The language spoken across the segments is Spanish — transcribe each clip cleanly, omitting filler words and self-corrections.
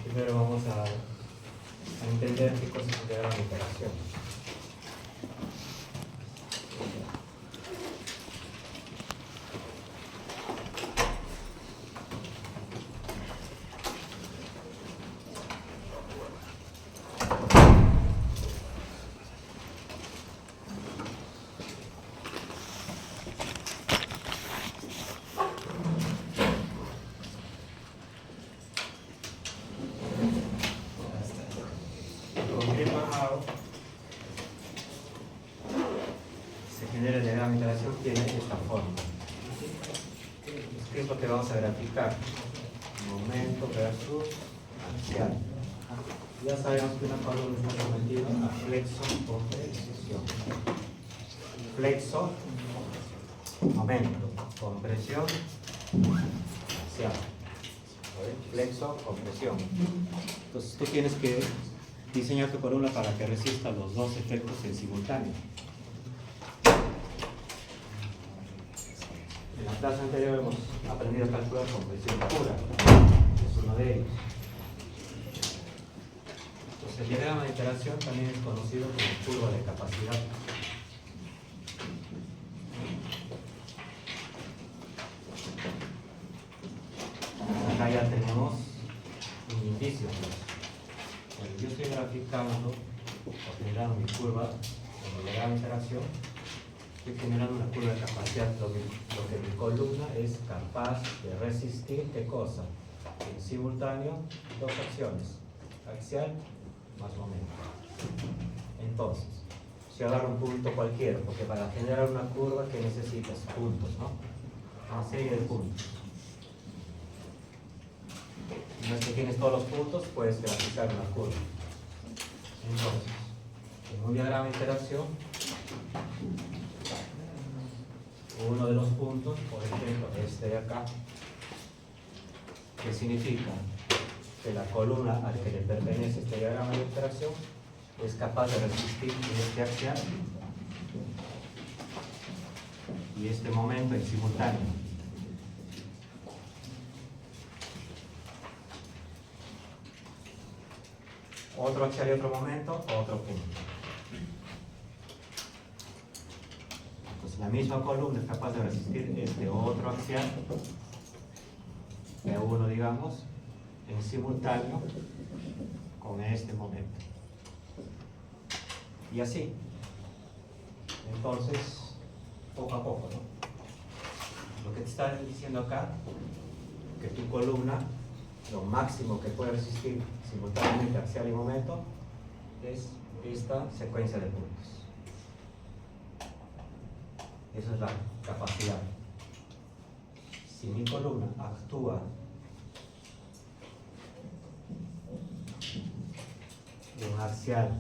Primero vamos a entender qué cosa es el diagrama de interacción. El diagrama de interacción tiene esta forma. ¿Qué es lo que vamos a graficar? Momento versus axial. Ya sabemos que una columna está sometida a flexo o precesión. Flexo, momento, compresión, axial. Flexo, compresión. Entonces tú tienes que diseñar tu columna para que resista los dos efectos en simultáneo. En la clase anterior hemos aprendido a calcular compresión pura, es uno de ellos. Entonces, el diagrama de interacción también es conocido como curva de capacidad. Acá ya tenemos un indicio. Cuando yo estoy graficando o generando mi curva con el diagrama de interacción, estoy generando una curva de capacidad, lo que mi columna es capaz de resistir. ¿Qué cosa? En simultáneo, dos acciones, axial más momento. Entonces, si agarro un punto cualquiera, porque para generar una curva, ¿qué necesitas? Puntos, ¿no? Una serie de puntos. Una vez que tienes todos los puntos, puedes graficar una curva. Entonces, en un diagrama de interacción, uno de los puntos, por ejemplo, este de acá, que significa que la columna al que le pertenece este diagrama de interacción es capaz de resistir este axial y este momento en simultáneo. Otro axial y otro momento, otro punto. La misma columna es capaz de resistir este otro axial, P1 digamos, en simultáneo con este momento. Y así. Entonces, poco a poco, ¿no? Lo que te está diciendo acá, que tu columna, lo máximo que puede resistir simultáneamente axial y momento, es esta secuencia de puntos. Esa es la capacidad. Si mi columna actúa en un axial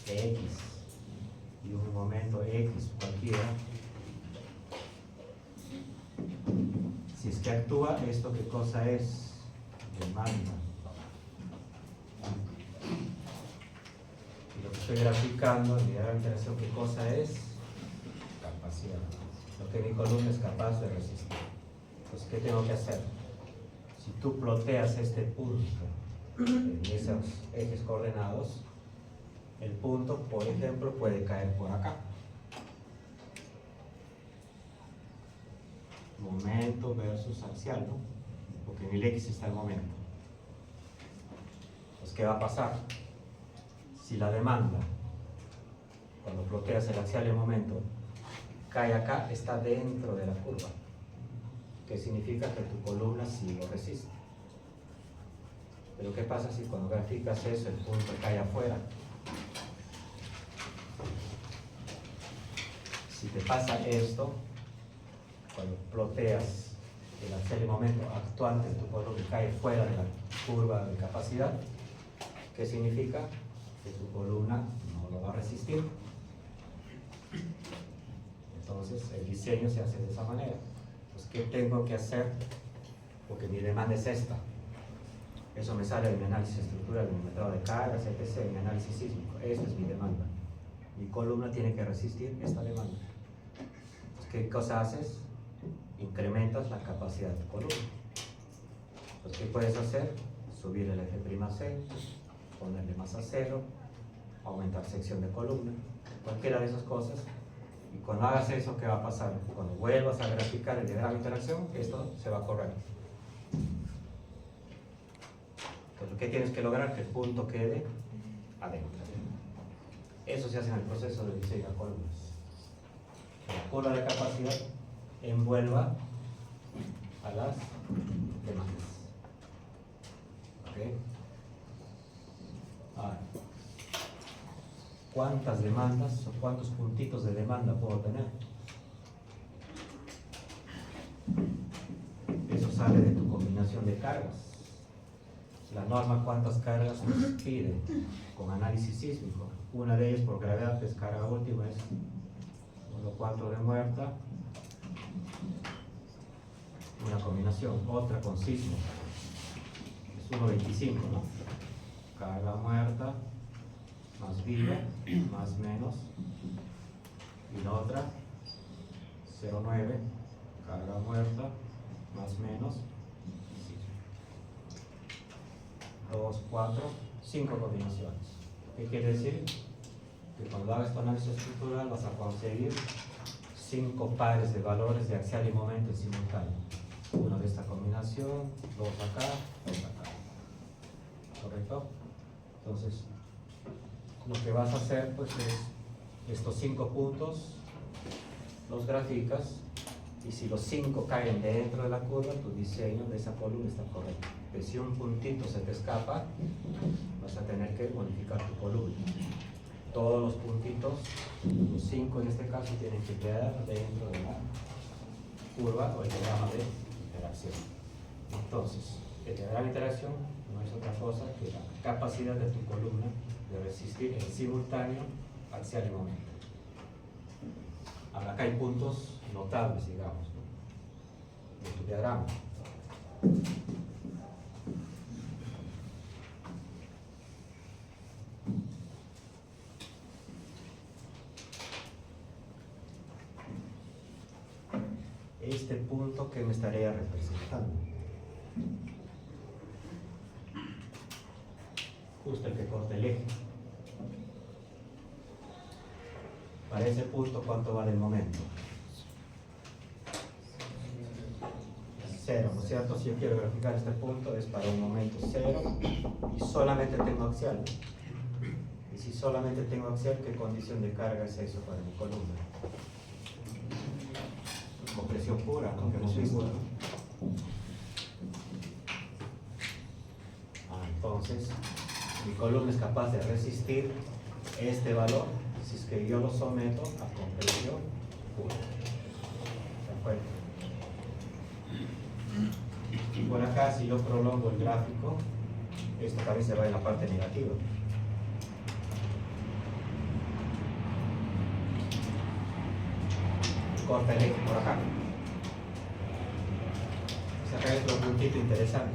de X y un momento X cualquiera, si es que actúa, ¿esto qué cosa es? Demanda. Y lo que estoy graficando, el diagrama de interacción, ¿qué cosa es? Capacidad, lo que mi columna es capaz de resistir. Entonces, ¿qué tengo que hacer? Si tú ploteas este punto en esos ejes coordenados, el punto, por ejemplo, puede caer por acá. Momento versus axial, ¿no? Porque en el X está el momento. Pues, ¿qué va a pasar? Si la demanda, cuando ploteas el axial y el momento, cae acá, está dentro de la curva, que significa que tu columna sí lo resiste. Pero ¿qué pasa si cuando graficas eso el punto cae afuera? Si te pasa esto, cuando ploteas el axial y el momento actuante, tu columna cae fuera de la curva de capacidad, ¿qué significa? Que tu columna no lo va a resistir. Entonces el diseño se hace de esa manera. Entonces, ¿qué tengo que hacer? Porque mi demanda es esta. Eso me sale de mi análisis estructural, de mi método de cargas, etc., de mi análisis sísmico. Esta es mi demanda. Mi columna tiene que resistir esta demanda. Entonces, ¿qué cosa haces? Incrementas la capacidad de tu columna. Entonces, ¿qué puedes hacer? subir el F'(C), ponerle masa cero, aumentar sección de columna, cualquiera de esas cosas. Y cuando hagas eso, ¿qué va a pasar? Cuando vuelvas a graficar el diagrama de interacción, esto se va a correr. Entonces, ¿qué tienes que lograr? Que el punto quede adentro. Eso se hace en el proceso de diseño de columnas. Que la curva de capacidad envuelva a las demandas. ¿Ok? Ahora, ¿cuántas demandas o cuántos puntitos de demanda puedo tener? Eso sale de tu combinación de cargas. La norma cuántas cargas nos pide con análisis sísmico. Una de ellas por gravedad, que es carga última, es 1,4 de muerta. Una combinación, otra con sismo, es 1,25, ¿no? Carga muerta, más viva, más menos. Y la otra, 0,9, carga muerta, más menos. 2, 4, 5 combinaciones. ¿Qué quiere decir? Que cuando hagas tu análisis estructural vas a conseguir 5 pares de valores de axial y momento en simultáneo. Uno de esta combinación, 2 acá, 2 acá. ¿Correcto? Entonces, lo que vas a hacer pues es estos 5 puntos, los graficas, y si los 5 caen dentro de la curva, tu diseño de esa columna está correcto. Pero si un puntito se te escapa, vas a tener que modificar tu columna. Todos los puntitos, los 5 en este caso, tienen que quedar dentro de la curva o el diagrama de interacción. Entonces, el diagrama de interacción no es otra cosa que la capacidad de tu columna de resistir en simultáneo axial y momento. Ahora, acá hay puntos notables, digamos, ¿no?, de tu diagrama. Este punto que me estaría representando, justo el que corta el eje. Para ese punto, ¿cuánto vale el momento? 0, ¿no es cierto? Si yo quiero graficar este punto, es para un momento 0 y solamente tengo axial. Y si solamente tengo axial, ¿qué condición de carga es eso para mi columna? Compresión pura, aunque hemos visto. Entonces, mi columna es capaz de resistir este valor si es que yo lo someto a compresión pura. ¿De acuerdo? Y por acá, si yo prolongo el gráfico, esto también se va en la parte negativa. Corta el eje por acá. O sea, acá hay otro puntito interesante.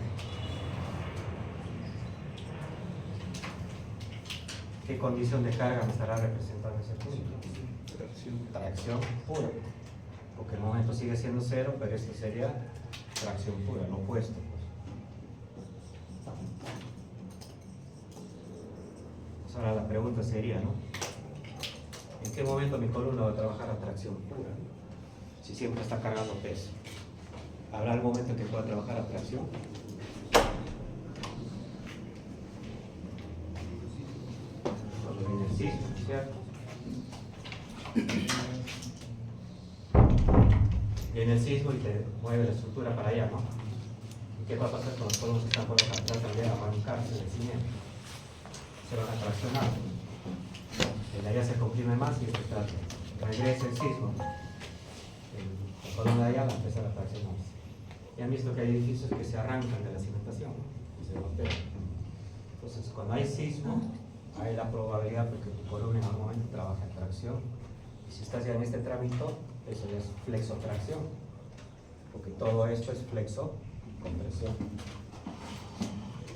¿Qué condición de carga me estará representando ese punto? Tracción pura. Porque el momento sigue siendo 0, pero esto sería tracción pura, lo opuesto. Pues ahora la pregunta sería, ¿no?, ¿en qué momento mi columna va a trabajar a tracción pura? Si siempre está cargando peso. ¿Habrá algún momento en que pueda trabajar a tracción? Cuando viene el sismo, ¿cierto? Viene el sismo y te mueve la estructura para allá, ¿no? ¿Y qué va a pasar con los columnas que están por acá? Tratan de arrancarse del cimiento. Se van a traccionar. El de allá se comprime más y regresa el sismo. La columna de allá va a empezar a traccionarse. Y han visto que hay edificios que se arrancan de la cimentación, ¿no?, y se golpean. Entonces, cuando hay sismo, hay la probabilidad de que tu columna en algún momento trabaje en tracción. Y si estás ya en este trámite, eso ya es flexotracción, porque todo esto es flexo-compresión.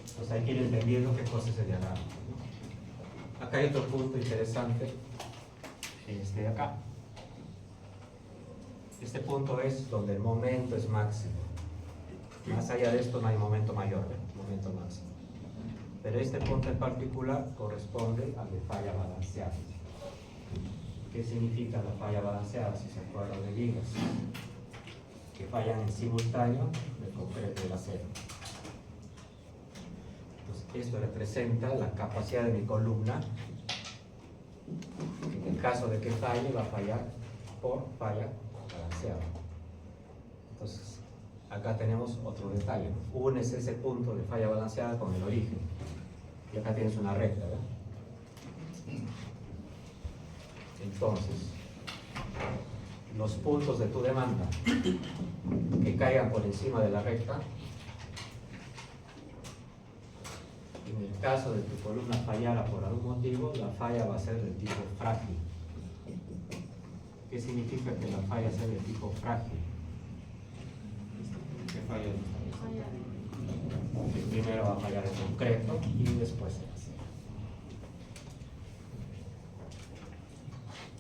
Entonces hay que ir entendiendo qué cosa es el diagrama, ¿no? Acá hay otro punto interesante, este de acá. Este punto es donde el momento es máximo. Más allá de esto no hay momento mayor, momento máximo. pero este punto en particular corresponde al de falla balanceada. ¿Qué significa la falla balanceada? Si se acuerdan de vigas que fallan en simultáneo del concreto y el acero. Entonces, esto representa la capacidad de mi columna. En el caso de que falle, va a fallar por falla balanceada. Entonces, acá tenemos otro detalle. Unes ese punto de falla balanceada con el origen. Y acá tienes una recta, ¿verdad? Entonces, los puntos de tu demanda que caigan por encima de la recta, en el caso de que tu columna fallara por algún motivo, la falla va a ser del tipo frágil. ¿Qué significa que la falla sea del tipo frágil? ¿Qué falla? Que primero va a fallar el concreto y después el acero.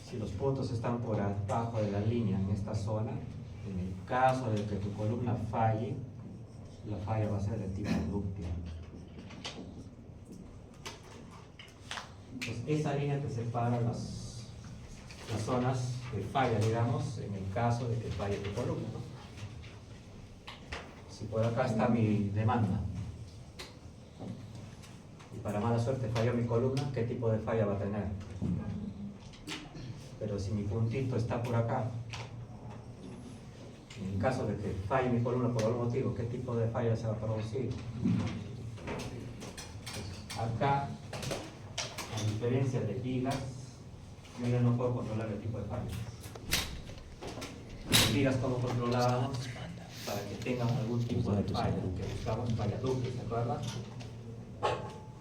Si los puntos están por abajo de la línea en esta zona, en el caso de que tu columna falle, la falla va a ser de tipo dúctil. Entonces, esa línea te separa las zonas de falla, digamos, en el caso de que falle tu columna, ¿no? Si por acá está mi demanda y para mala suerte falló mi columna, ¿qué tipo de falla va a tener? Pero si mi puntito está por acá, en el caso de que falle mi columna por algún motivo, ¿qué tipo de falla se va a producir? Acá, a diferencia de vigas, yo ya no puedo controlar el tipo de falla. Las vigas, ¿cómo controlábamos? Para que tengan algún tipo de falla, que buscamos falla dúctil, ¿se acuerdan?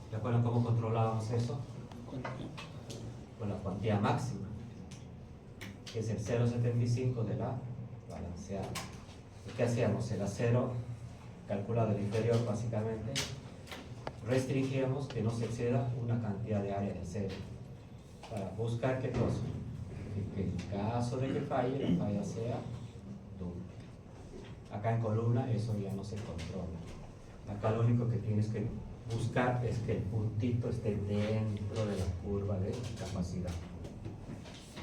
¿Se acuerdan cómo controlábamos eso? Con la cuantía máxima, que es el 0,75 de la balanceada. ¿Qué hacíamos? El acero calculado el inferior, básicamente, restringíamos que no se exceda una cantidad de área del cero, para buscar que en caso de que falle, la falla sea dúctil. Acá en columna eso ya no se controla. Acá lo único que tienes que buscar es que el puntito esté dentro de la curva de capacidad.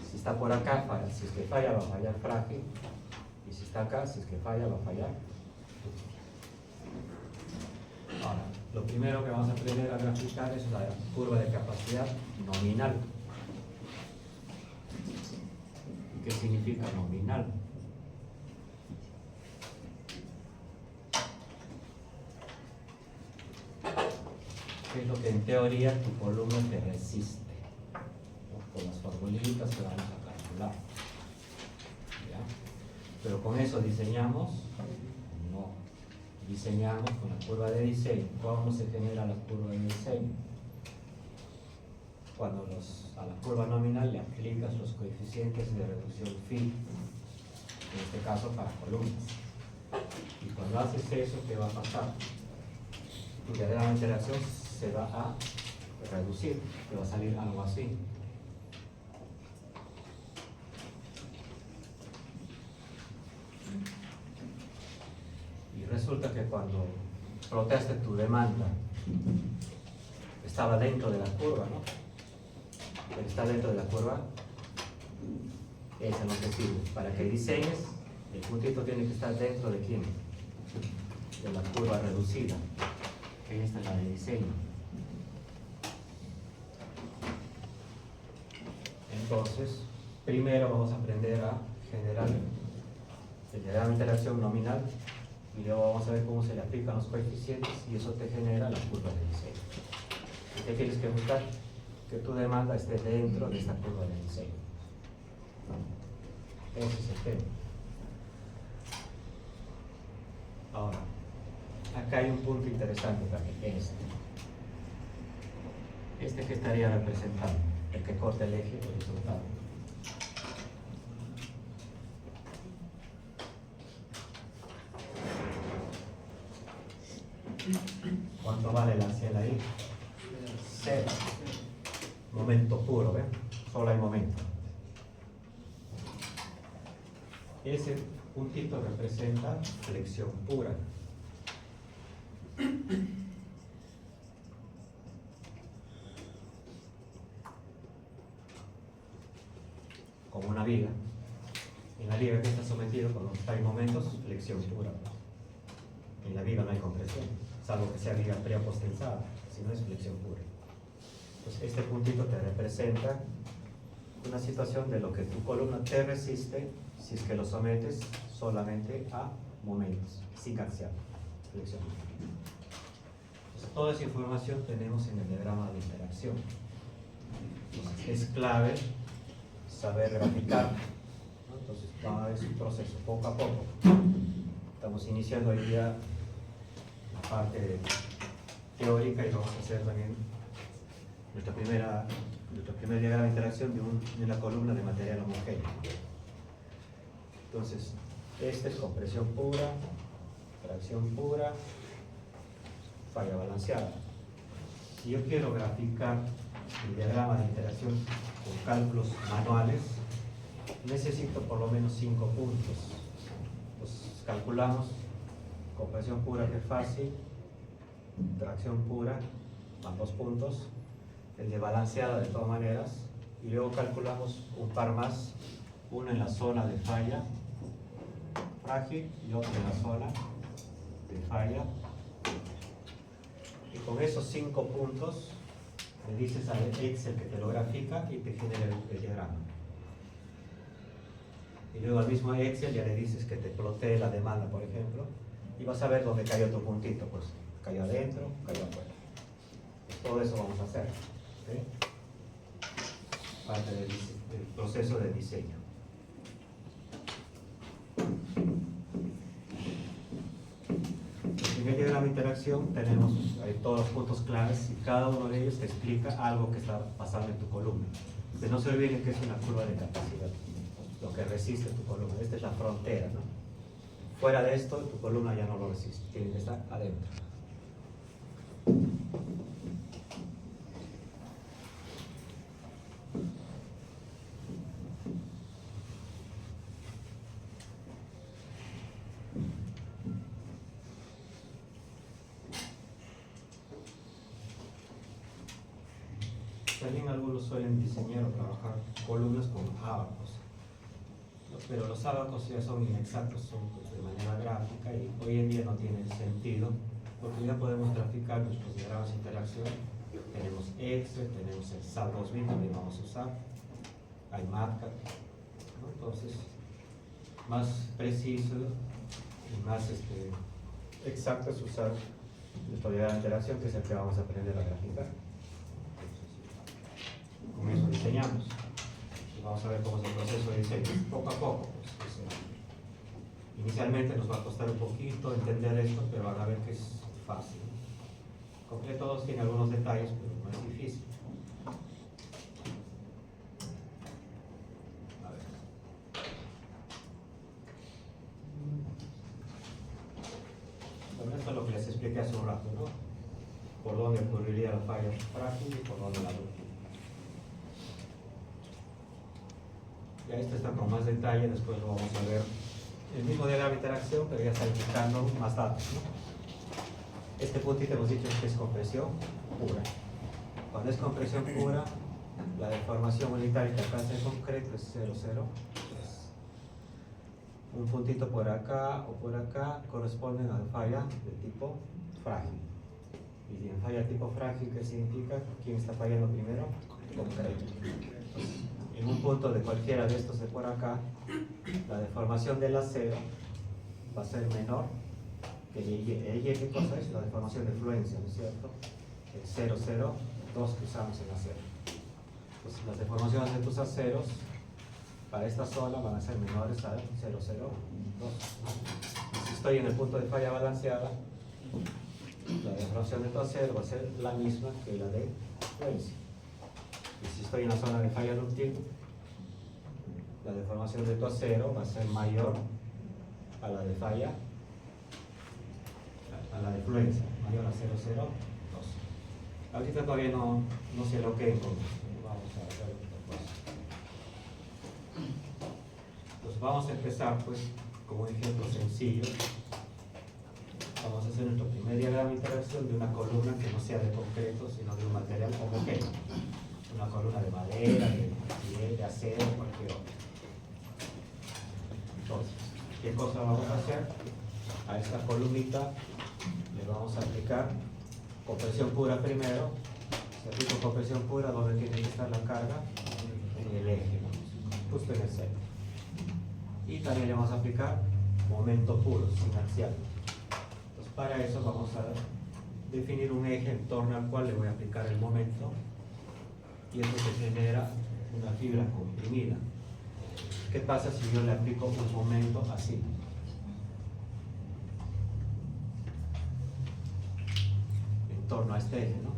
Si está por acá, falla. Si es que falla, va a fallar frágil. Y si está acá, si es que falla, va a fallar. Ahora, lo primero que vamos a aprender a graficar es la curva de capacidad nominal. ¿Qué significa nominal? ¿Qué es lo que en teoría tu columna te resiste? Con las formulitas que vamos a calcular. ¿Ya? Pero con eso diseñamos, no. Diseñamos con la curva de diseño. ¿Cómo se genera la curva de diseño? Cuando a la curva nominal le aplicas los coeficientes de reducción phi, en este caso para columnas. Y cuando haces eso, ¿qué va a pasar? Tu diagrama de interacción se va a reducir, te va a salir algo así. Y resulta que cuando ploteaste tu demanda, estaba dentro de la curva, ¿no? Pero está dentro de la curva, esa no te sirve. Para que diseñes, el puntito tiene que estar dentro de quién? De la curva reducida. Esta es la de diseño. Entonces, primero vamos a aprender a generar el diagrama de interacción nominal y luego vamos a ver cómo se le aplican los coeficientes y eso te genera la curva de diseño. ¿Y qué tienes que buscar? Que tu demanda esté dentro de esta curva de diseño. Ese es el tema. Ahora, acá hay un punto interesante también, este que estaría representando, el que corta el eje horizontal. ¿Cuánto vale la cielo ahí? 0. Momento puro, ¿ven? Solo hay momento. Ese puntito representa flexión pura. hay momentos, flexión pura. En la viga no hay compresión, salvo que sea viga pre o post-tensada, si no es flexión pura. Entonces, este puntito te representa una situación de lo que tu columna te resiste si es que lo sometes solamente a momentos, sin axial, flexión. Entonces, toda esa información tenemos en el diagrama de interacción. Entonces, es clave saber graficar, ¿no? Entonces, es un proceso poco a poco. Estamos iniciando hoy día la parte teórica y vamos a hacer también nuestro primer diagrama de interacción de una columna de material homogéneo. Entonces, este es compresión pura, tracción pura, falla balanceada. Si yo quiero graficar el diagrama de interacción con cálculos manuales, necesito por lo menos 5 puntos. Entonces, calculamos compresión pura, que es fácil, tracción pura, más 2 puntos, el de balanceada de todas maneras, y luego calculamos un par más, uno en la zona de falla frágil y otro en la zona de falla. Y con esos 5 puntos le dices al Excel que te lo grafica y te genera el diagrama. Y luego al mismo Excel ya le dices que te plotee la demanda, por ejemplo, y vas a ver dónde cayó tu puntito, pues cayó adentro, cayó afuera. Pues todo eso vamos a hacer, ¿okay? Parte del proceso de diseño. En el diagrama de interacción tenemos todos los puntos claves y cada uno de ellos te explica algo que está pasando en tu columna. Pero no se olviden que es una curva de capacidad, lo que resiste tu columna. Esta es la frontera, ¿no? Fuera de esto, tu columna ya no lo resiste, tiene que estar adentro. También algunos suelen diseñar o trabajar columnas con ábacos, pero los ábacos ya son inexactos, son pues, de manera gráfica, y hoy en día no tienen sentido porque ya podemos graficar nuestros diagramas de interacción. Tenemos Excel, tenemos el SAP 2000 también vamos a usar, hay MATLAB, ¿no? Entonces más preciso y más exacto es usar nuestro diagrama de interacción, que es el que vamos a aprender a graficar. Con eso diseñamos y vamos a ver cómo es el proceso de diseño poco a poco. Pues, inicialmente nos va a costar un poquito entender esto, pero van a ver que es fácil. Completo 2 tiene algunos detalles, pero no es difícil. A ver. Bueno, esto es lo que les expliqué hace un rato, ¿no? Por dónde ocurriría la falla frágil y por dónde la dúctil. Ya esto está con más detalle, después lo vamos a ver. El mismo diagrama de interacción, pero ya está implicando más datos, ¿no? Este puntito hemos dicho que es compresión pura. Cuando es compresión pura, la deformación unitaria que alcanza el concreto es 0,0. Un puntito por acá o por acá corresponden a falla de tipo frágil. Y en falla de tipo frágil, ¿qué significa? ¿Quién está fallando primero? Concreto. En un punto de cualquiera de estos de por acá, la deformación del acero va a ser menor que el Y. ¿Qué cosa es? La deformación de fluencia, ¿no es cierto? El 0,02 que usamos en acero. Pues las deformaciones de tus aceros para esta zona van a ser menores a 0,02. Y si estoy en el punto de falla balanceada, la deformación de tu acero va a ser la misma que la de fluencia. Y si estoy en la zona de falla dúctil, la deformación de tu acero va a ser mayor a la de falla, a la de fluencia, mayor a 0,02. Ahorita todavía no se lo que vamos a hacer otra cosa. Entonces vamos a empezar pues con un ejemplo sencillo. Vamos a hacer nuestro primer diagrama de interacción de una columna que no sea de concreto, sino de un material homogéneo. Una columna de madera, de acero, cualquier otro. Entonces, ¿qué cosa vamos a hacer? A esta columnita le vamos a aplicar compresión pura primero. Si aplico compresión pura, ¿dónde tiene que estar la carga? En el eje, ¿no? Justo en el centro. Y también le vamos a aplicar momento puro, sin axial. Entonces, para eso vamos a definir un eje en torno al cual le voy a aplicar el momento, y eso se genera una fibra comprimida. ¿Qué pasa si yo le aplico un momento así? En torno a este eje, ¿no?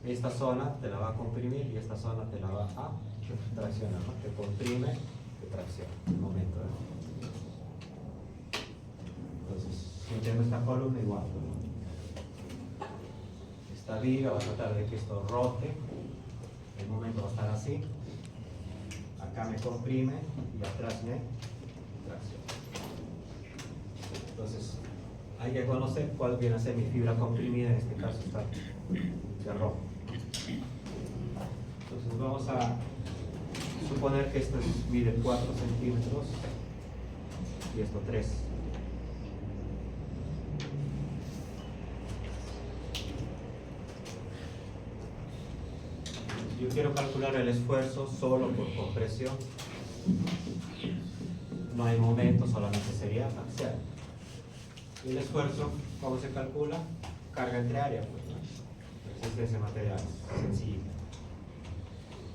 Esta zona te la va a comprimir y esta zona te la va a traccionar, ¿no? Te comprime, te tracciona. Un momento, ¿no? Entonces, si tengo esta columna igual, esta viga va a tratar de que esto rote, el momento va a estar así, acá me comprime y atrás me tracciona. Entonces, hay que conocer cuál viene a ser mi fibra comprimida, en este caso está de rojo. Entonces vamos a suponer que esto mide 4 centímetros y esto 3. Yo quiero calcular el esfuerzo solo por compresión. No hay momento, solamente sería axial. Y el esfuerzo, ¿cómo se calcula? Carga entre área, pues, ¿no? Resistencia material, sencillo.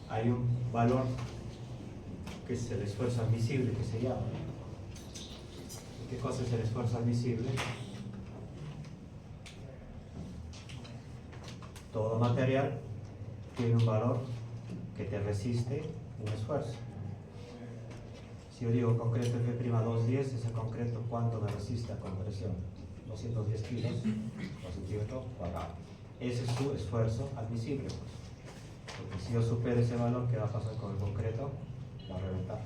Hay un valor que es el esfuerzo admisible, que se llama. ¿Qué cosa es el esfuerzo admisible? Todo material tiene un valor que te resiste un esfuerzo. Si yo digo concreto F'210, ese concreto, ¿cuánto me resiste a compresión? 210 kilos por centímetro cuadrado. Ese es su esfuerzo admisible. Porque si yo supero ese valor, ¿qué va a pasar con el concreto? Va a reventar.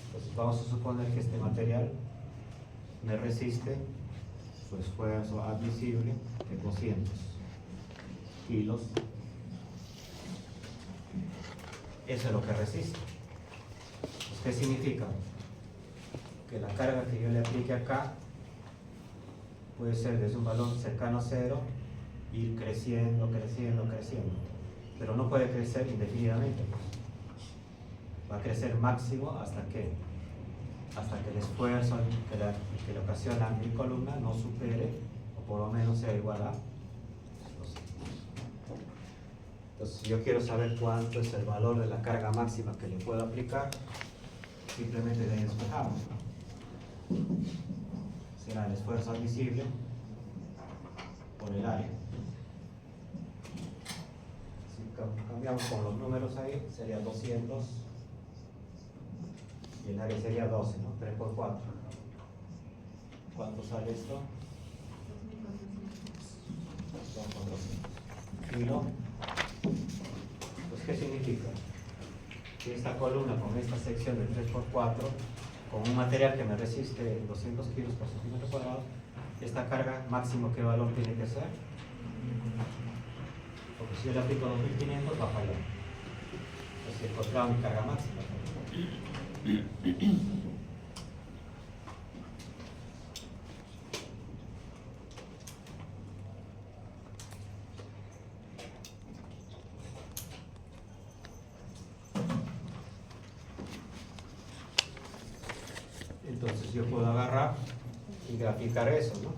Entonces vamos a suponer que este material me resiste su esfuerzo admisible de 200 kilos. Eso es lo que resiste. ¿Qué significa? Que la carga que yo le aplique acá puede ser desde un valor cercano a cero, ir creciendo, creciendo, creciendo. Pero no puede crecer indefinidamente. Va a crecer máximo hasta que el esfuerzo que le ocasiona mi columna no supere, o por lo menos sea igual a 200. Entonces, si yo quiero saber cuánto es el valor de la carga máxima que le puedo aplicar, simplemente de ahí despejamos. Será el esfuerzo admisible por el área. Si cambiamos con los números ahí, sería 200 y el área sería 12, ¿no? 3 por 4. ¿Cuánto sale esto? 2,200 kilo. Pues, ¿qué significa? Que esta columna con esta sección de 3 por 4, con un material que me resiste 200 kilos por centímetro cuadrado, esta carga máximo, ¿qué valor tiene que ser? Porque si yo le aplico 2500 va a fallar. Entonces he encontrado mi carga máxima. Entonces yo puedo agarrar y graficar eso, ¿no?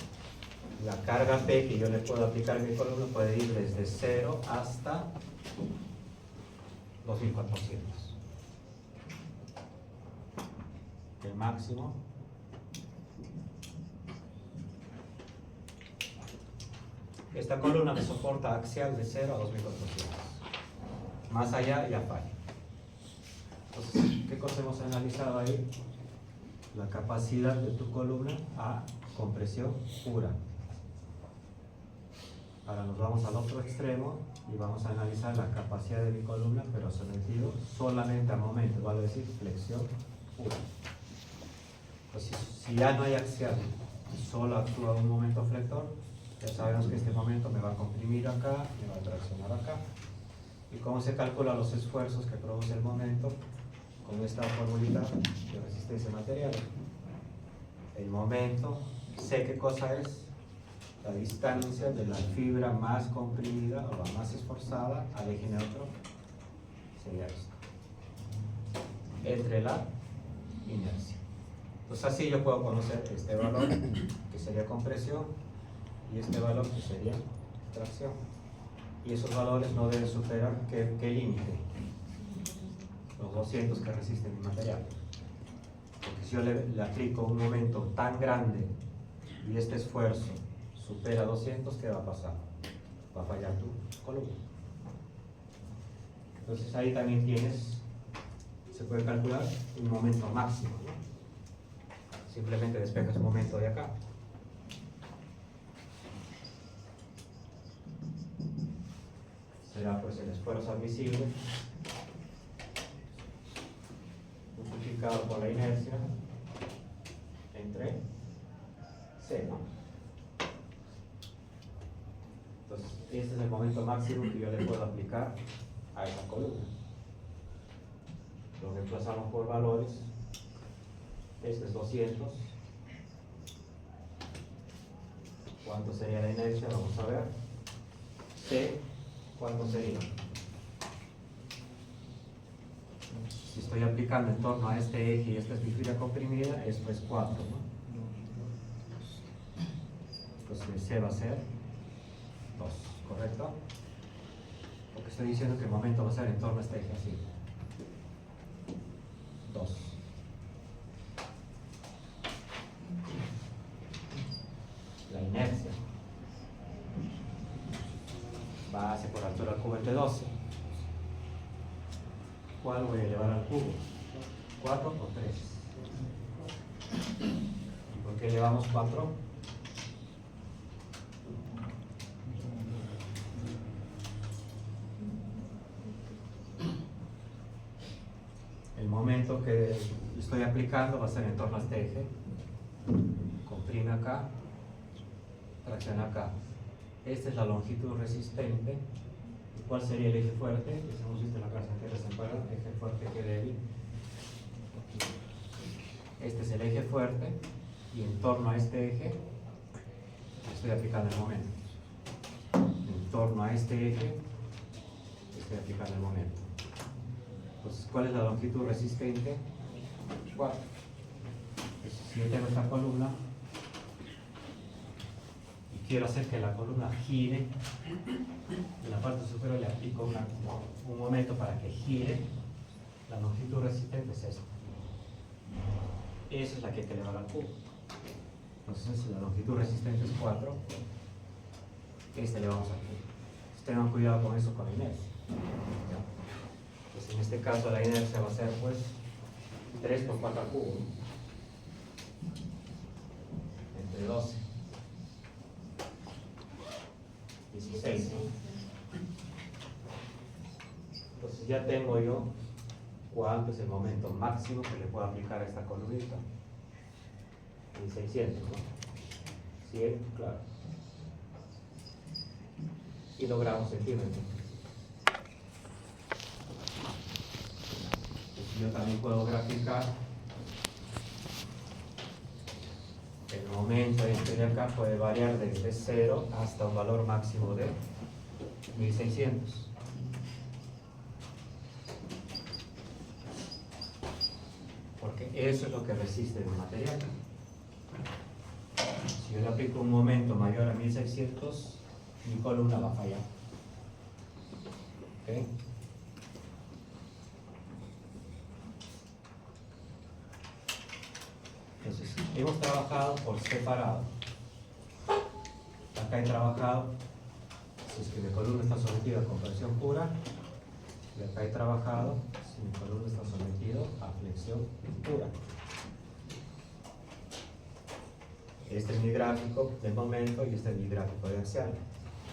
La carga P que yo le puedo aplicar a mi columna puede ir desde 0 hasta 2400. El máximo. Esta columna me soporta axial de 0 a 2400. Más allá ya falla. Entonces, ¿qué cosa hemos analizado ahí? La capacidad de tu columna a compresión pura. Ahora nos vamos al otro extremo y vamos a analizar la capacidad de mi columna, pero sometido solamente a momentos, vale decir flexión pura. Entonces, si ya no hay axial y solo actúa un momento flector, ya sabemos que este momento me va a comprimir acá, me va a traccionar acá. ¿Y cómo se calculan los esfuerzos que produce el momento? con esta formulita de resistencia material. El momento, sé qué cosa es, la distancia de la fibra más comprimida o la más esforzada al eje neutro sería esto, entre la inercia. Entonces así yo puedo conocer este valor que sería compresión y este valor que sería tracción. Y esos valores no deben superar ¿qué límite? Los 200 que resiste mi material. Porque si yo le aplico un momento tan grande y este esfuerzo supera 200, ¿qué va a pasar? Va a fallar tu columna. Entonces ahí también tienes, se puede calcular un momento máximo, ¿no? Simplemente despejas un momento de acá. Será pues el esfuerzo admisible multiplicado por la inercia entre C, ¿no? Entonces, este es el momento máximo que yo le puedo aplicar a esa columna. Lo reemplazamos por valores. Este es 200. ¿Cuánto sería la inercia? Vamos a ver. C, ¿cuánto sería? Si estoy aplicando en torno a este eje y esta es mi fibra comprimida, esto es 4, ¿no? Entonces C va a ser 2, ¿correcto? Porque estoy diciendo que el momento va a ser en torno a este eje así. 2. La inercia. Base por altura al cubo entre 12. ¿Cuál voy a elevar al cubo? 4 o 3. ¿Y por qué elevamos 4? El momento que estoy aplicando va a ser en torno a este eje. Comprime acá, tracciona acá. Esta es la longitud resistente. ¿Cuál sería el eje fuerte? Que hemos visto en la clase anterior, se acuerdan, eje fuerte, eje débil. Este es el eje fuerte y en torno a este eje estoy aplicando el momento. En torno a este eje estoy aplicando el momento. Entonces, ¿cuál es la longitud resistente? 4. Entonces, si yo tengo esta columna y quiero hacer que la columna gire, en la parte superior le aplico un momento para que gire, la longitud resistente es esta. Esa es la que hay que elevar al cubo. Entonces la longitud resistente es 4. Este le vamos a cubo. Tengan cuidado con eso, con la inercia. Pues en este caso la inercia va a ser pues 3 por 4 al cubo, ¿no? Entre 12. 16. Entonces ya tengo yo cuánto es el momento máximo que le puedo aplicar a esta columnita. 1600, ¿no? 100, claro. Kilogramos centímetros. Entonces yo también puedo graficar el momento este de acá puede variar desde 0 hasta un valor máximo de 1600. Porque eso es lo que resiste el material. Si yo le aplico un momento mayor a 1600, mi columna va a fallar. ¿Okay? Entonces, hemos trabajado por separado. Acá he trabajado, si es que mi columna está sometida a compresión pura, y acá he trabajado si mi columna está sometido a flexión pura. Este es mi gráfico del momento y este es mi gráfico de axial.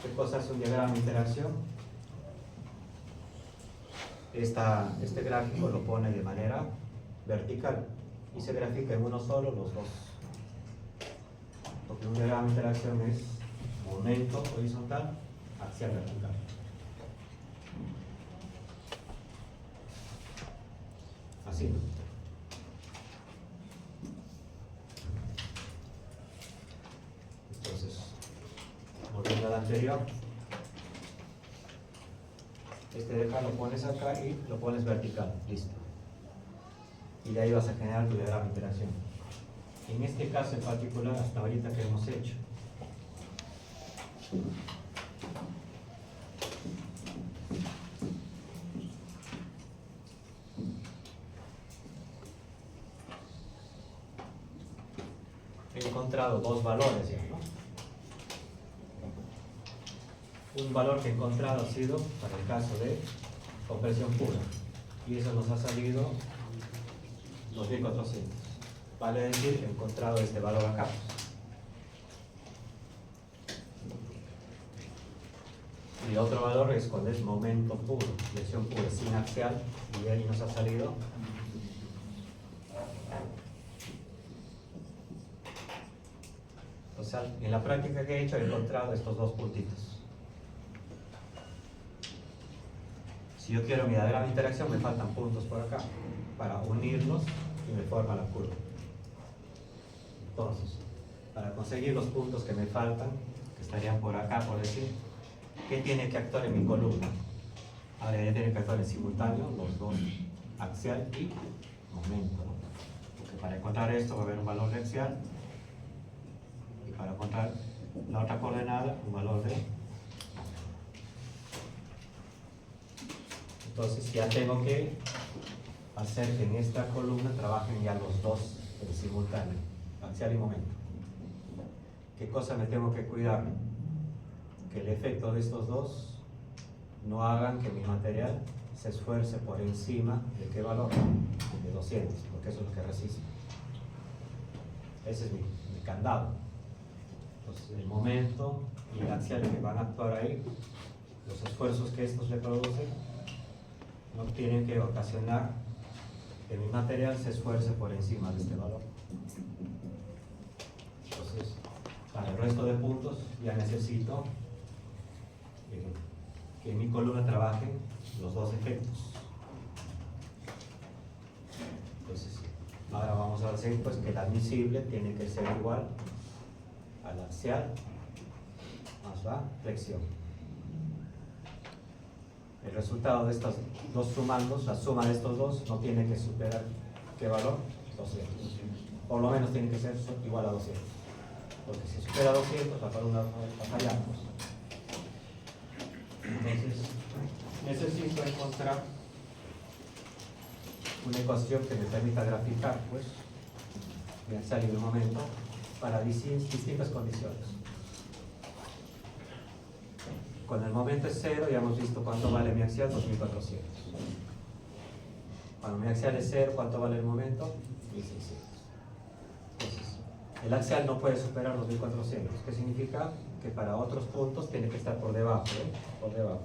¿Qué cosa es un diagrama de interacción? Este gráfico lo pone de manera vertical y se grafica en uno solo los dos. Porque un diagrama de interacción es momento horizontal, axial vertical. así, ¿no? Entonces, volviendo al anterior, este de acá lo pones acá y lo pones vertical, listo. Y de ahí vas a generar tu diagrama de interacción. En este caso en particular, hasta ahorita que hemos hecho, he encontrado dos valores ya, ¿no? Un valor que he encontrado ha sido para el caso de compresión pura, y eso nos ha salido 2400. Vale decir, he encontrado este valor acá. Y otro valor es cuando es momento puro, flexión pura, sin axial, y ahí nos ha salido o sea, en la práctica que he hecho he encontrado estos dos puntitos. Si yo quiero mi diagrama de interacción, me faltan puntos por acá para unirlos y me forma la curva. Entonces, para conseguir los puntos que me faltan, que estarían por acá, por decir, ¿qué tiene que actuar en mi columna? Ahora ya tiene que actuar en simultáneo los dos, axial y momento, ¿no? Porque para encontrar esto va a haber un valor de axial y para encontrar la otra coordenada, un valor de. Entonces ya tengo que hacer que en esta columna trabajen ya los dos en simultáneo, axial y momento. ¿Qué cosa me tengo que cuidar? Que el efecto de estos dos no hagan que mi material se esfuerce por encima de qué valor, de 200, porque eso es lo que resiste. Ese es mi candado. Entonces el momento y el axial que van a actuar ahí, los esfuerzos que estos le producen, no tienen que ocasionar que mi material se esfuerce por encima de este valor. Entonces, para el resto de puntos ya necesito que en mi columna trabajen los dos efectos. Entonces, ahora vamos a decir pues, que el admisible tiene que ser igual al axial más la flexión. El resultado de estos dos sumandos, la suma de estos dos, no tiene que superar ¿qué valor? 200. Por lo menos tiene que ser igual a 200. Porque si supera 200, la columna va a fallar. Entonces, necesito encontrar una ecuación que me permita graficar, pues, mi axial y el momento para distintas condiciones. Cuando el momento es 0, ya hemos visto cuánto vale mi axial, 2400. Cuando mi axial es 0, ¿cuánto vale el momento? 1600. Entonces, el axial no puede superar 2400. ¿Qué significa? Que para otros puntos tiene que estar por debajo, ¿eh? Por debajo.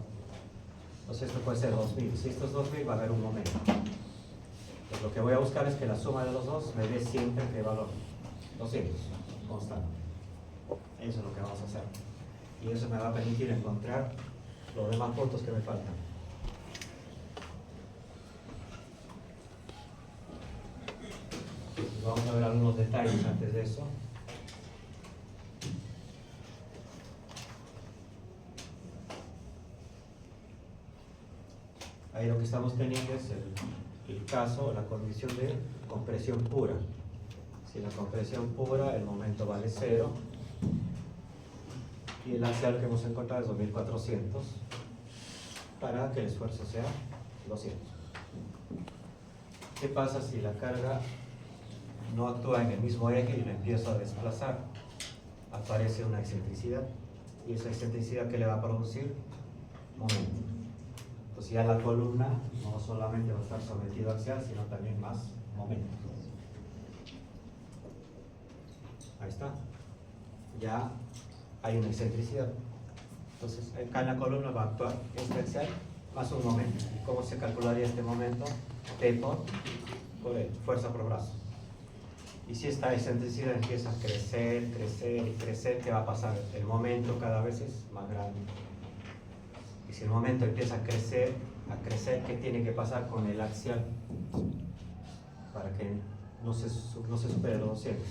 Entonces esto puede ser 2000. Si esto es 2000, va a haber un momento. Entonces lo que voy a buscar es que la suma de los dos me dé siempre qué valor. 200, constante. Eso es lo que vamos a hacer. Y eso me va a permitir encontrar los demás puntos que me faltan. Vamos a ver algunos detalles antes de eso. Ahí lo que estamos teniendo es el caso, la condición de compresión pura. Si la compresión pura, el momento vale 0 y el axial que hemos encontrado es 2400 para que el esfuerzo sea 200. ¿Qué pasa si la carga no actúa en el mismo eje y lo empiezo a desplazar? Aparece una excentricidad, y esa excentricidad que le va a producir momento. Entonces ya la columna no solamente va a estar sometida a axial, sino también más momento. Ahí está. Ya hay una excentricidad. Entonces acá en la columna va a actuar este axial más un momento. ¿Y cómo se calcularía este momento? T por L, fuerza por brazo. Y si esta excentricidad empieza a crecer, crecer y crecer, ¿qué va a pasar? El momento cada vez es más grande. Y si el momento empieza a crecer, ¿qué tiene que pasar con el axial? para que no se supere los 200.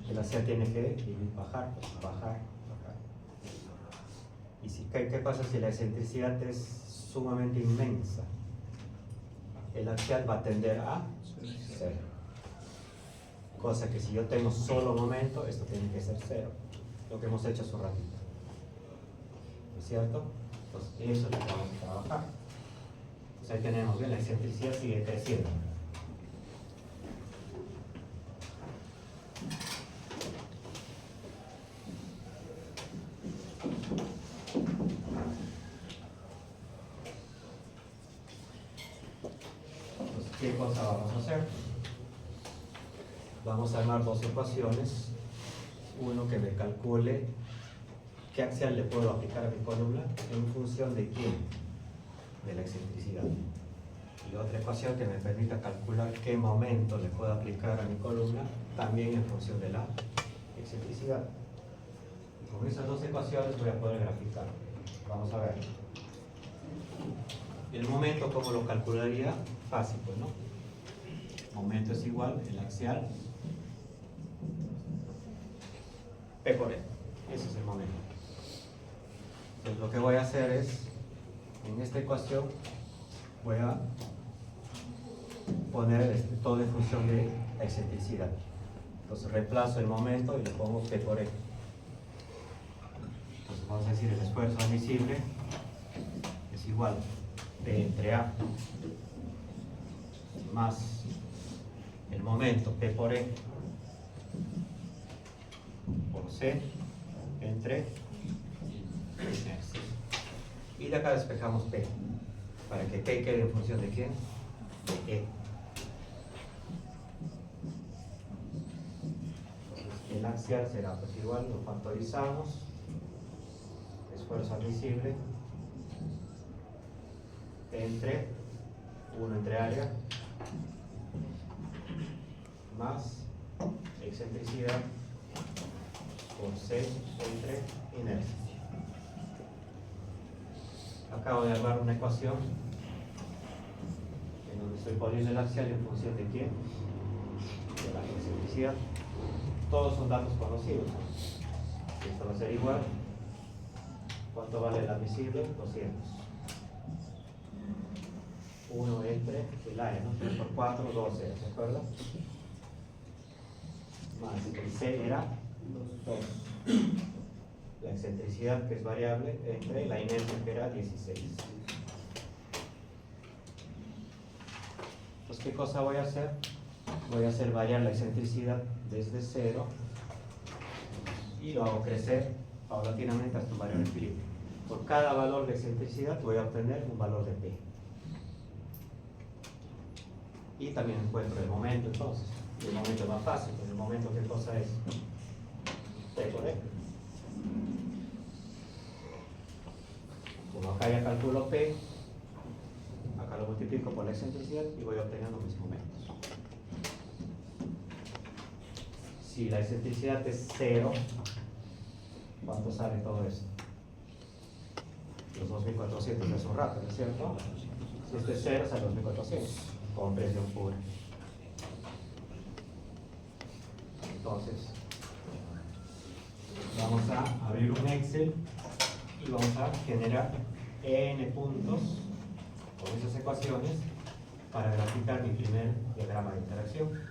El axial tiene que bajar, pues, bajar. ¿Y qué pasa si la excentricidad es sumamente inmensa? El axial va a tender a 0. Cosa que si yo tengo solo momento, esto tiene que ser 0. Lo que hemos hecho hace un ratito. ¿No es cierto? Entonces, eso es lo que vamos a trabajar. Entonces ahí tenemos, bien, la excentricidad sigue creciendo. Entonces, ¿qué cosa vamos a hacer? Vamos a armar dos ecuaciones. Uno que me calcule qué axial le puedo aplicar a mi columna en función de quién, de la excentricidad. Y otra ecuación que me permita calcular qué momento le puedo aplicar a mi columna también en función de la excentricidad. Y con esas dos ecuaciones voy a poder graficar. Vamos a ver. El momento, ¿cómo lo calcularía? Fácil, pues, ¿no? Momento es igual, el axial, P por E. Ese es el momento. Entonces lo que voy a hacer es, en esta ecuación, voy a poner todo en función de la excentricidad. Entonces reemplazo el momento y le pongo P por E. Entonces vamos a decir el esfuerzo admisible es igual P entre A más el momento P por E por C entre inercia. Y de acá despejamos P, para que P quede en función de ¿quién? De E. Entonces, el axial será pues igual, lo factorizamos, esfuerzo admisible entre 1 entre área más excentricidad por C entre inercia. Acabo de armar una ecuación en donde estoy poniendo el axial en función de quién, de la excentricidad. Todos son datos conocidos. Esto va a ser igual. ¿Cuánto vale el admisible? 200. 1 entre el área, ¿no? 3 por 4, 12, ¿de acuerdo? Más el C era 2. La excentricidad, que es variable, entre la inercia, que era 16. Entonces, ¿qué cosa voy a hacer? Voy a hacer variar la excentricidad desde 0 y lo hago crecer paulatinamente hasta un valor de equilibrio. Por cada valor de excentricidad voy a obtener un valor de P. Y también encuentro el momento, entonces. El momento es más fácil, porque el momento, ¿qué cosa es? P por E. Como acá ya calculo P, acá lo multiplico por la excentricidad y voy obteniendo mis momentos. Si la excentricidad es 0, ¿cuánto sale todo esto? Los 2400 es un rato, ¿no es cierto? Si esto es 0, sale 2400, con presión pura. Entonces, vamos a abrir un Excel y vamos a generar n puntos con esas ecuaciones para graficar mi primer diagrama de interacción.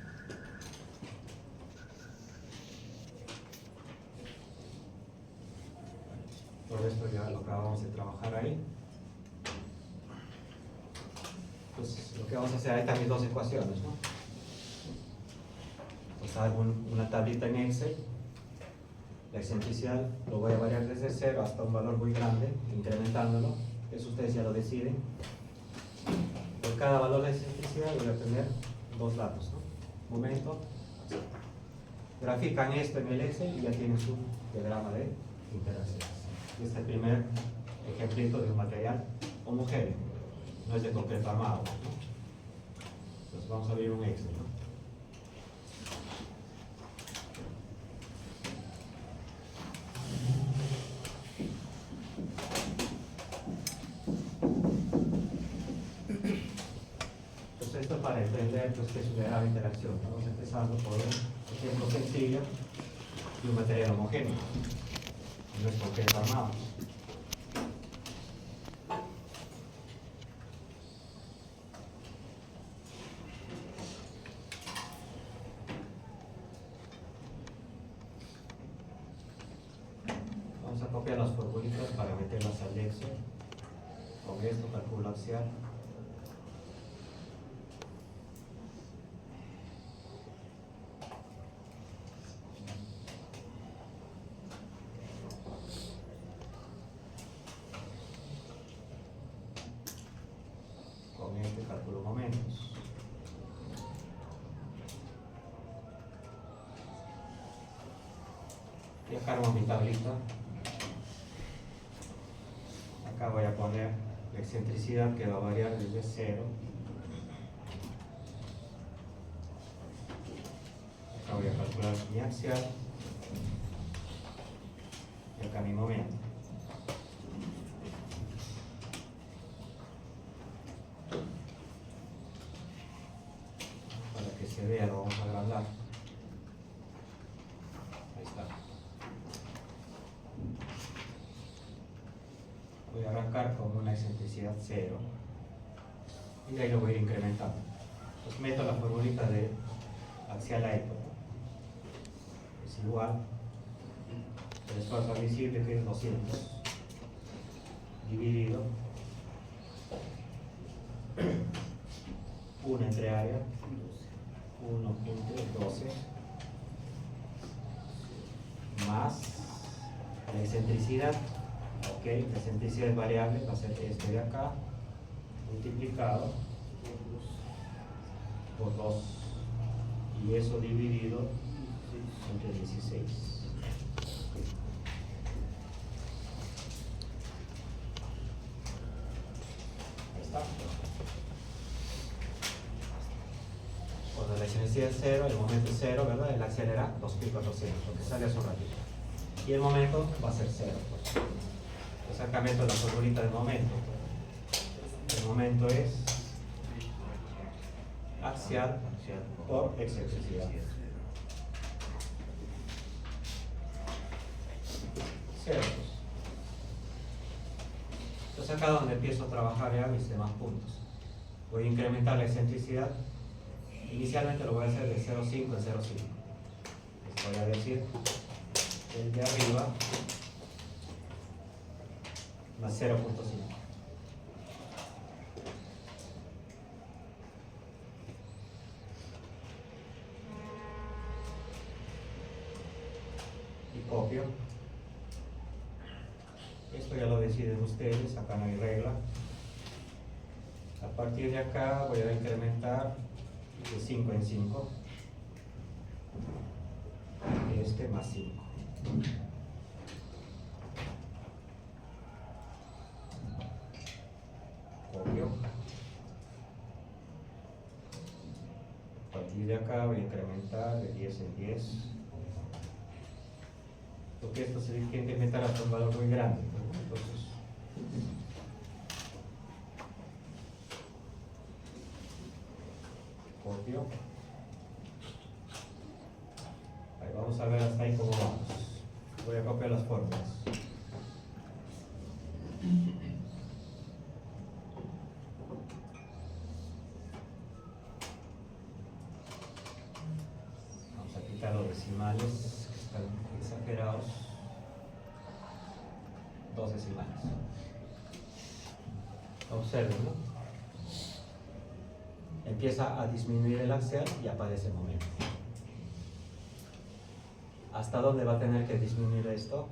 Todo esto ya lo acabamos de trabajar ahí. Entonces, lo que vamos a hacer, ahí están mis dos ecuaciones, ¿no? Entonces hago una tablita en Excel. La excentricidad lo voy a variar desde 0 hasta un valor muy grande, incrementándolo. Eso ustedes ya lo deciden. Por cada valor de excentricidad voy a obtener dos datos, ¿no? Momento. Grafican esto en el Excel y ya tienen su diagrama de interacciones. Este es el primer ejemplito de un material homogéneo. No es de concreto armado, ¿no? Entonces vamos a abrir un Excel, ¿no? esto para entender pues, qué es una grave interacción. Estamos empezando por un ejemplo sencillo de un material homogéneo. No es concreto armado. Vamos a copiar las formulitas para meterlas al Excel. Con esto, cálculo axial. Con este cálculo momentos. Y acá armo mi tablita. Acá voy a poner la excentricidad que va a variar desde 0. Acá voy a calcular mi axial. Y acá mi momento. Para que se vea, lo vamos a agrandar. Ahí está. Voy a arrancar con una excentricidad 0 y de ahí lo voy a ir incrementando. Entonces meto la formulita de axial a esto. Es igual el esfuerzo admisible, que es 200, dividido 1 entre área, 1 entre 12, más la excentricidad. Ok, la excentricidad es variable, va a ser este de acá, multiplicado por 2, y eso dividido entre 16. Ahí está. Cuando la excentricidad es 0, el momento es 0, ¿verdad? El axial era 2400, lo que sale hace un ratito. Y el momento va a ser 0. Entonces acá meto la formulita del momento. El momento es axial por excentricidad. 0. Entonces acá donde empiezo a trabajar ya mis demás puntos. Voy a incrementar la excentricidad. Inicialmente lo voy a hacer de 0,5 en 0,5. Les voy a decir el de arriba más 0,5. Y copio. Esto ya lo deciden ustedes, acá no hay regla. A partir de acá voy a incrementar de 5 en 5. Este más 5. Copio. A partir de acá voy a incrementar de 10 en 10. Porque esto se tiene que incrementar hasta un valor muy grande. Entonces, copio. Ahí vamos a ver hasta ahí cómo vamos. Voy a copiar las fórmulas. Vamos a quitar los decimales que están exagerados. 2 decimales. Observen, ¿no? Empieza a disminuir el axial y aparece el momento. ¿Hasta dónde va a tener que disminuir esto?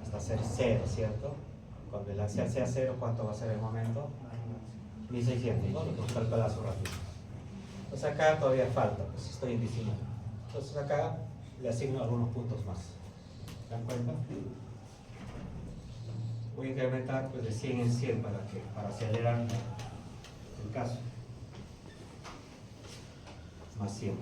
Hasta ser 0, ¿cierto? Cuando el axial sea 0, ¿cuánto va a ser el momento? 1600, ¿no? Lo hemos calculado hace un ratito. Entonces acá todavía falta, pues estoy en 19. Entonces acá le asigno algunos puntos más. ¿Se dan cuenta? Voy a incrementar pues, de 100 en 100 para acelerar el caso. Más 100.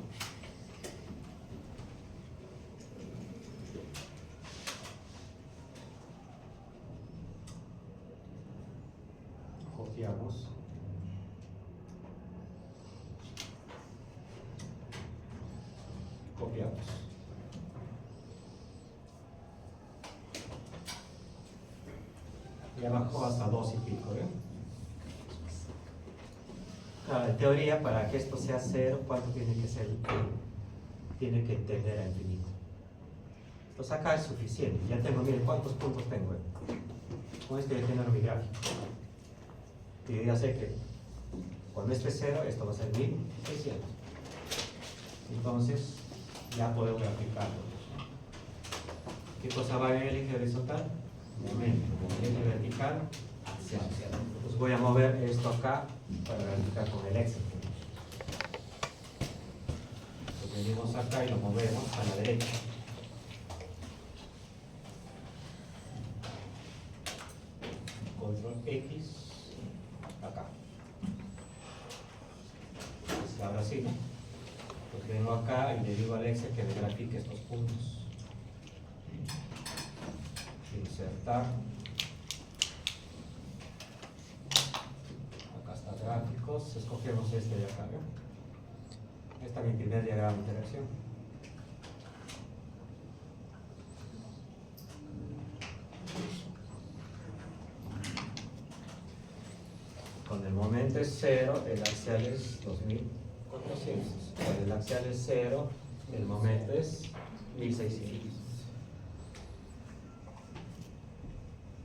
Copiamos. y abajo hasta 2 y pico. Claro, en teoría, para que esto sea 0, ¿cuánto tiene que ser? Tiene que tender a infinito. Entonces acá es suficiente. Ya tengo, miren, ¿cuántos puntos tengo? Con esto ya tengo mi gráfico. Y yo ya sé que cuando este es 0, esto va a ser 1600. Entonces, ya puedo graficarlo. ¿Qué cosa va en el eje horizontal? Momento. En el eje vertical, axial. Entonces voy a mover esto acá para graficar con el eje. Lo venimos acá y lo movemos a la derecha. Control X, acá. Entonces, ahora sí, ¿no? Pues vengo acá y le digo al Excel que me grafique estos puntos. Insertar. Acá está gráficos. Escogemos este de acá, ¿no? Este es mi primer diagrama de interacción. Con el momento es 0, el axial es 2400. Cuando el axial es 0, el momento es 1600.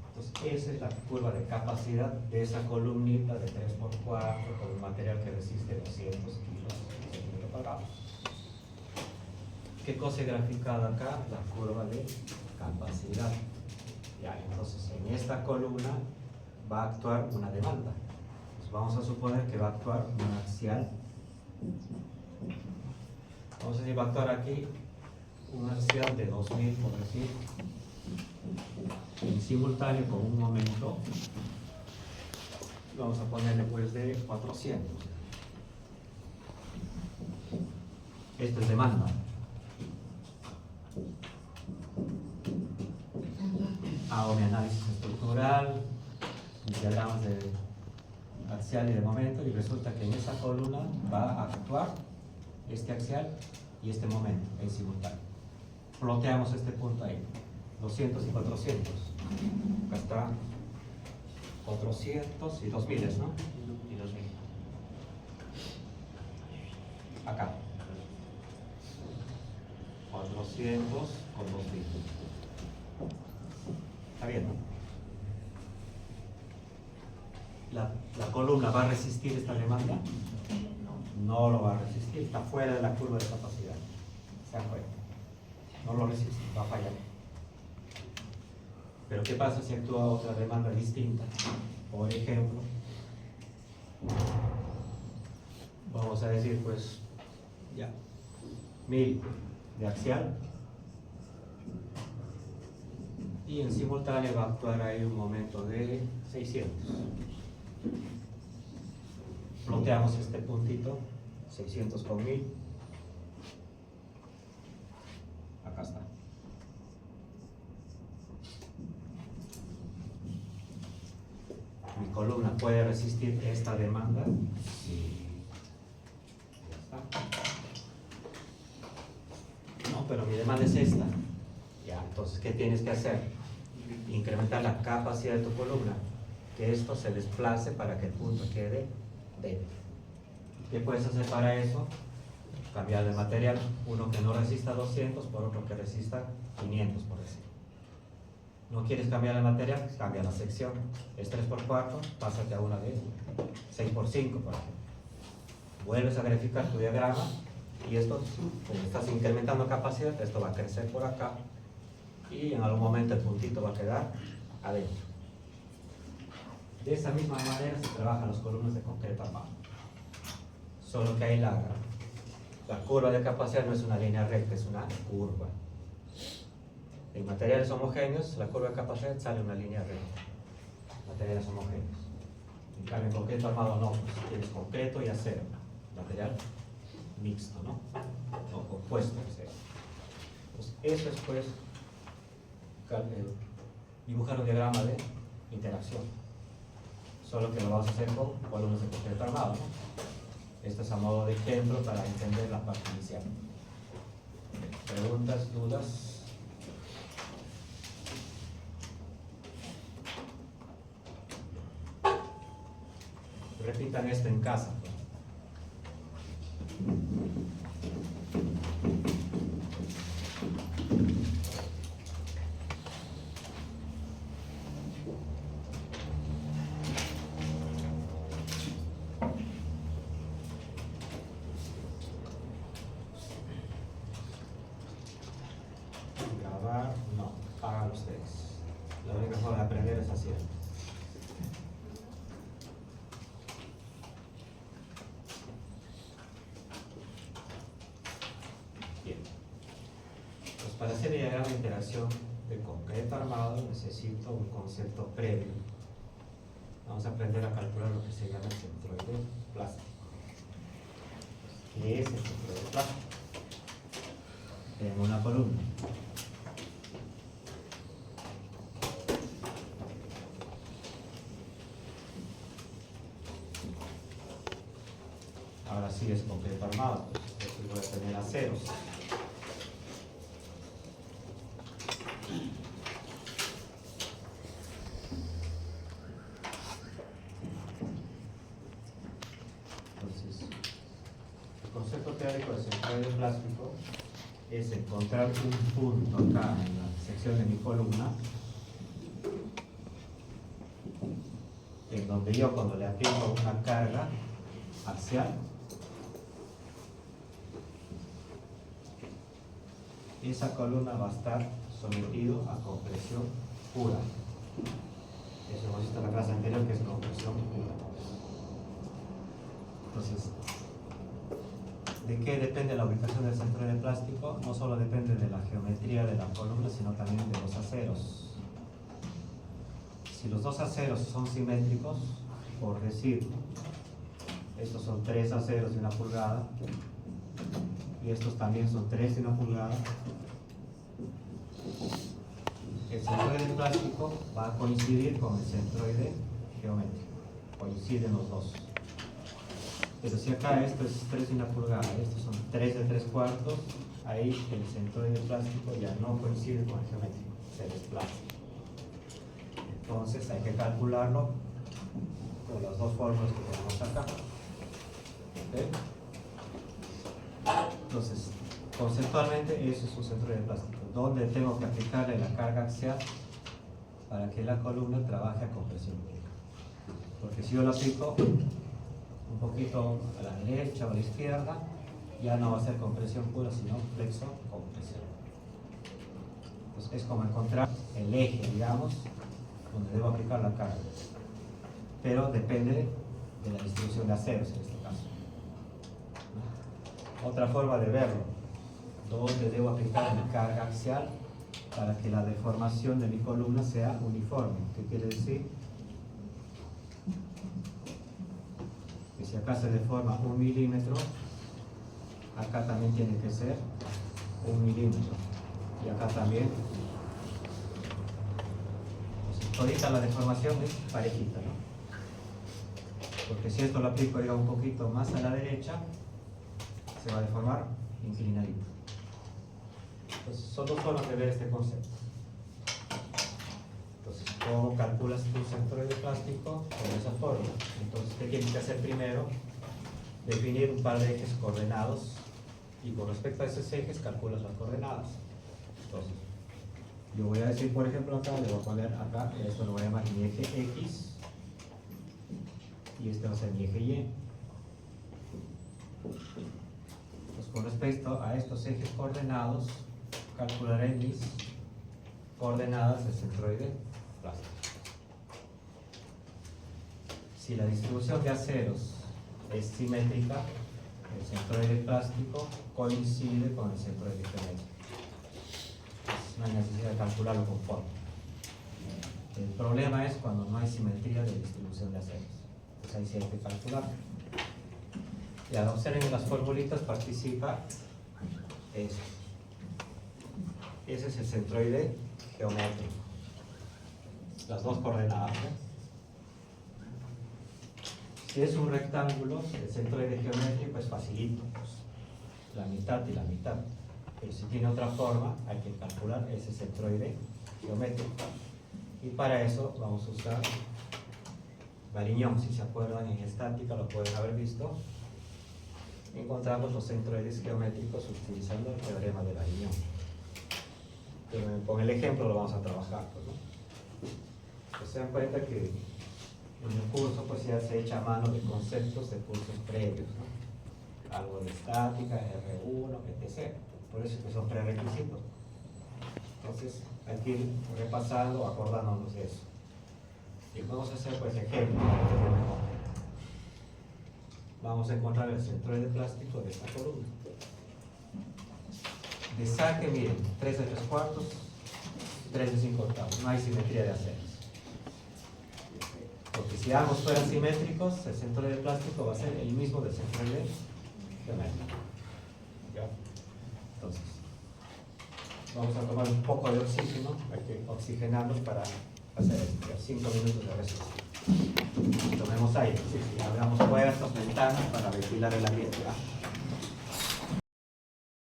Entonces, esa es la curva de capacidad de esa columnita de 3×4 con un material que resiste 200 kilos por centímetro cuadrado. ¿Qué cosa he graficado acá? La curva de capacidad. Ya, entonces, en esta columna va a actuar una demanda. Vamos a suponer que va a actuar un axial. Vamos a decir, va a actuar aquí un axial de 2000, por decir, en simultáneo con un momento. Vamos a ponerle pues de 400. Esto es demanda. Hago mi análisis estructural, mis diagramas de axial y de momento, y resulta que en esa columna va a actuar este axial y este momento en simultáneo. Ploteamos este punto ahí, 200 y 400. Acá está 400 y 2000, ¿no? Y 2000. Acá 400 con 2000. ¿Está bien, no? ¿La columna va a resistir esta demanda? No lo va a resistir, está fuera de la curva de capacidad. ¿Se dan cuenta? No lo resiste, va a fallar. Pero ¿qué pasa si actúa otra demanda distinta? Por ejemplo, vamos a decir, pues, ya, 1000 de axial, y en simultáneo va a actuar ahí un momento de 600. Ploteamos este puntito, 600 con 1000. Acá está. Mi columna puede resistir esta demanda. Sí. Ya está. No, pero mi demanda es esta. Ya, entonces, ¿qué tienes que hacer? Incrementar la capacidad de tu columna. Que esto se desplace para que el punto quede dentro. ¿Qué puedes hacer para eso? Cambiar de material, uno que no resista 200 por otro que resista 500, por decir. ¿No quieres cambiar el material? Cambia la sección. Es 3×4, pásate a una de 6×5, por ejemplo. Vuelves a verificar tu diagrama y esto, como estás incrementando capacidad, esto va a crecer por acá y en algún momento el puntito va a quedar adentro. De esa misma manera se trabajan las columnas de concreto armado. Solo que ahí la curva de capacidad no es una línea recta, es una curva. En materiales homogéneos, la curva de capacidad sale una línea recta. Materiales homogéneos. En cambio, en concreto armado no, pues tienes concreto y acero. Material mixto, ¿no? O opuesto a acero. Pues eso es, pues, dibujar un diagrama de interacción. Solo que lo vamos a hacer con columnas de concreto armado, ¿no? Esto es a modo de ejemplo para entender la parte inicial. ¿Preguntas, dudas? repitan esto en casa. Grabar, no, hagan ustedes. La única forma de aprender es haciendo. Bien. Pues para hacer diagrama de interacción de concreto armado necesito un concepto previo. Vamos a aprender a calcular lo que se llama el centroide plástico. ¿Qué es el centroide plástico? Tengo una columna. Ahora sí es concreto armado, entonces voy a tener aceros. Entonces, el concepto teórico del centroide plástico es encontrar un punto acá en la sección de mi columna en donde yo, cuando le aplico una carga axial, esa columna va a estar sometido a compresión pura. Eso hemos visto en la clase anterior, que es compresión pura. Entonces, ¿de qué depende la ubicación del centroide plástico? No solo depende de la geometría de la columna, sino también de los aceros. Si los dos aceros son simétricos, por decir, estos son 3 aceros de 1 pulgada y estos también son 3 de 1 pulgada, el centroide plástico va a coincidir con el centroide geométrico. Coinciden los dos. Pero si acá esto es 3 de 1 pulgada, estos son 3 de 3 cuartos, ahí el centroide plástico ya no coincide con el geométrico, se desplaza. Entonces hay que calcularlo con las dos fórmulas que tenemos acá. ¿Okay? Entonces, conceptualmente eso es un centroide plástico, donde tengo que aplicarle la carga axial para que la columna trabaje a compresión. Porque si yo lo aplico un poquito a la derecha o a la izquierda, ya no va a ser compresión pura, sino flexo compresión. Entonces es como encontrar el eje, digamos, donde debo aplicar la carga. Pero depende de la distribución de aceros en este caso. Otra forma de verlo, donde debo aplicar mi carga axial para que la deformación de mi columna sea uniforme. ¿Qué quiere decir? Que si acá se deforma 1 milímetro, acá también tiene que ser 1 milímetro. Y acá también. Entonces, ahorita la deformación es parejita, ¿no? Porque si esto lo aplico ya un poquito más a la derecha, se va a deformar inclinadito. Entonces, son dos formas de ver este concepto. Entonces, ¿cómo calculas tu centroide plástico? Con esa forma. Entonces, ¿qué tienes que hacer primero? Definir un par de ejes coordenados y con respecto a esos ejes calculas las coordenadas. Entonces, yo voy a decir, por ejemplo, acá, le voy a poner acá, esto lo voy a llamar mi eje X y este va a ser mi eje Y. Entonces, con respecto a estos ejes coordenados, calcularé mis coordenadas del centroide plástico. Si la distribución de aceros es simétrica, el centroide plástico coincide con el centroide geométrico. No hay necesidad de calcularlo con forma. El problema es cuando no hay simetría de distribución de aceros. Pues ahí sí hay que calcularlo. Y al observen en las formulitas participa eso. Ese es el centroide geométrico. Las dos coordenadas, ¿eh? Si es un rectángulo, el centroide geométrico es facilito, pues, la mitad y la mitad. Pero si tiene otra forma, hay que calcular ese centroide geométrico. Y para eso vamos a usar Variñón, si se acuerdan, en estática lo pueden haber visto. Encontramos los centroides geométricos utilizando el teorema de Variñón. Pero con el ejemplo lo vamos a trabajar, pues, ¿no? Pues se dan cuenta que en el curso pues ya se echa mano de conceptos de cursos previos, ¿no? Algo de estática, R1, etc. Por eso que son prerequisitos. Entonces hay que ir repasando, acordándonos de eso. Y vamos a hacer pues ejemplos. Vamos a encontrar el centroide plástico de esta columna. De saque, miren, 3 de 3 cuartos, 3 de 5 octavos. No hay simetría de aceros. Porque si ambos fueran simétricos, el centroide plástico va a ser el mismo del centroide geométrico. ¿Ya? Entonces, vamos a tomar un poco de oxígeno, hay que oxigenarnos para hacer 5 minutos de resto. Tomemos aire, sí, abramos puertas, ventanas para ventilar el ambiente. ¿Va?